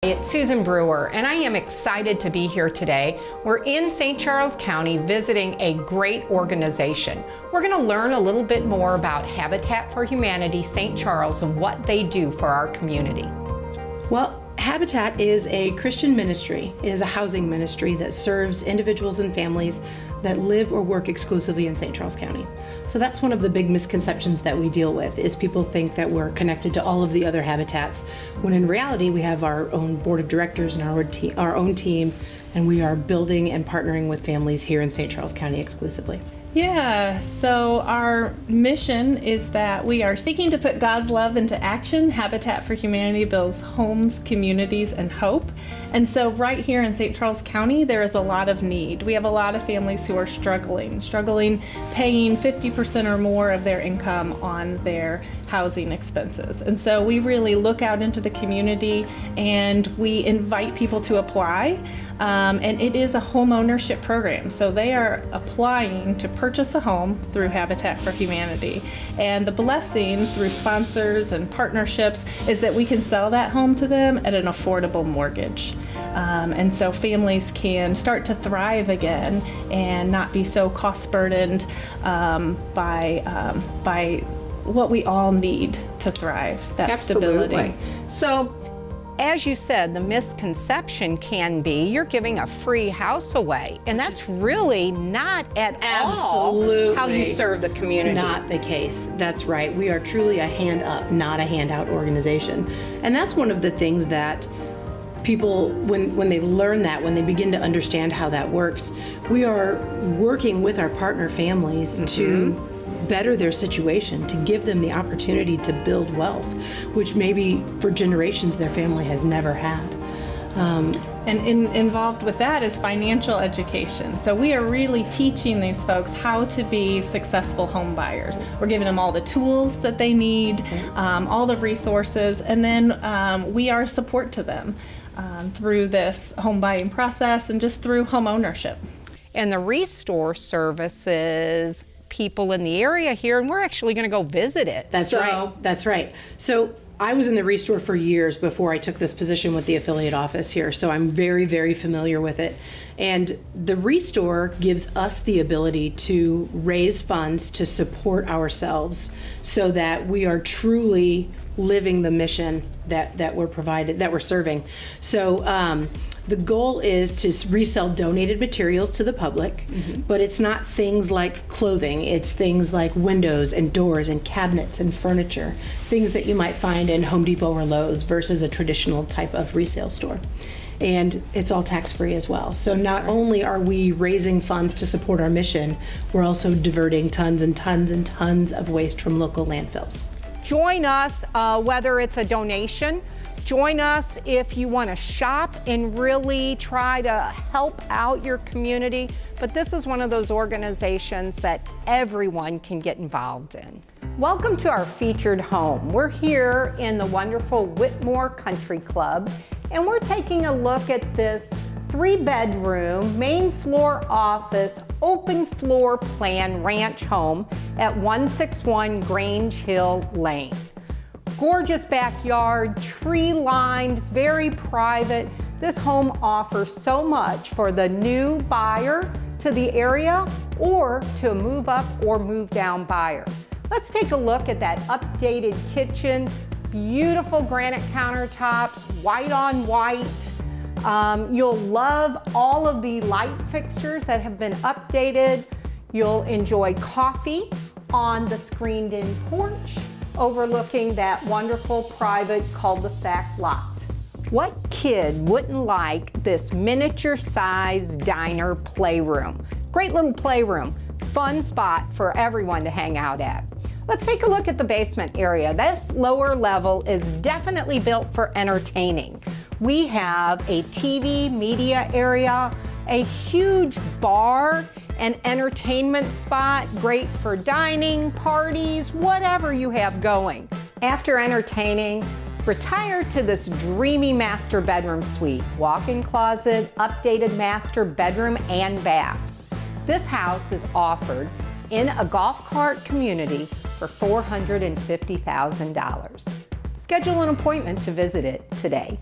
It's Susan Brewer, and I am excited to be here today. We're in St. Charles County visiting a great organization. We're going to learn a little bit more about Habitat for Humanity St. Charles and what they do for our community. Well, Habitat is a Christian ministry. It is a housing ministry that serves individuals and families that live or work exclusively in St. Charles County. So that's one of the big misconceptions that we deal with, is people think that we're connected to all of the other habitats, when in reality we have our own board of directors and our own team, and we are building and partnering with families here in St. Charles County exclusively. Yeah, so our mission is that we are seeking to put God's love into action. Habitat for Humanity builds homes, communities, and hope. And so right here in St. Charles County, there is a lot of need. We have a lot of families who are struggling paying 50% or more of their income on their housing expenses. And so we really look out into the community and we invite people to apply. And it is a home ownership program. So they are applying to purchase a home through Habitat for Humanity. And the blessing through sponsors and partnerships is that we can sell that home to them at an affordable mortgage. And so families can start to thrive again and not be so cost burdened by what we all need to thrive, that Absolutely. stability. So, as you said, the misconception can be you're giving a free house away, and that's really not at all how you serve the community. Not the case. That's right. We are truly a hand up, not a handout organization. And that's one of the things that people, when they learn that, when they begin to understand how that works, we are working with our partner families to better their situation, to give them the opportunity to build wealth, which maybe for generations their family has never had. And involved with that is financial education. So we are really teaching these folks how to be successful home buyers. We're giving them all the tools that they need, all the resources, and then we are support to them through this home buying process and just through home ownership. And the ReStore services people in the area here, and we're actually going to go visit it. That's right. So I was in the ReStore for years before I took this position with the affiliate office here, so I'm very, very familiar with it. And the ReStore gives us the ability to raise funds to support ourselves so that we are truly living the mission that we're serving. So the goal is to resell donated materials to the public, but it's not things like clothing. It's things like windows and doors and cabinets and furniture, things that you might find in Home Depot or Lowe's versus a traditional type of resale store. And it's all tax-free as well. So not only are we raising funds to support our mission, we're also diverting tons and tons and tons of waste from local landfills. Join us, whether it's a donation. Join us if you want to shop and really try to help out your community. But this is one of those organizations that everyone can get involved in. Welcome to our featured home. We're here in the wonderful Whitmore Country Club, and we're taking a look at this 3-bedroom, main floor office, open floor plan ranch home at 161 Grange Hill Lane. Gorgeous backyard, tree-lined, very private. This home offers so much for the new buyer to the area or to a move up or move down buyer. Let's take a look at that updated kitchen, beautiful granite countertops, white on white. You'll love all of the light fixtures that have been updated. You'll enjoy coffee on the screened-in porch, overlooking that wonderful private cul-de-sac lot. What kid wouldn't like this miniature-sized diner playroom? Great little playroom, fun spot for everyone to hang out at. Let's take a look at the basement area. This lower level is definitely built for entertaining. We have a TV media area, a huge bar, an entertainment spot, great for dining, parties, whatever you have going. After entertaining, retire to this dreamy master bedroom suite, walk-in closet, updated master bedroom and bath. This house is offered in a golf cart community for $450,000. Schedule an appointment to visit it today.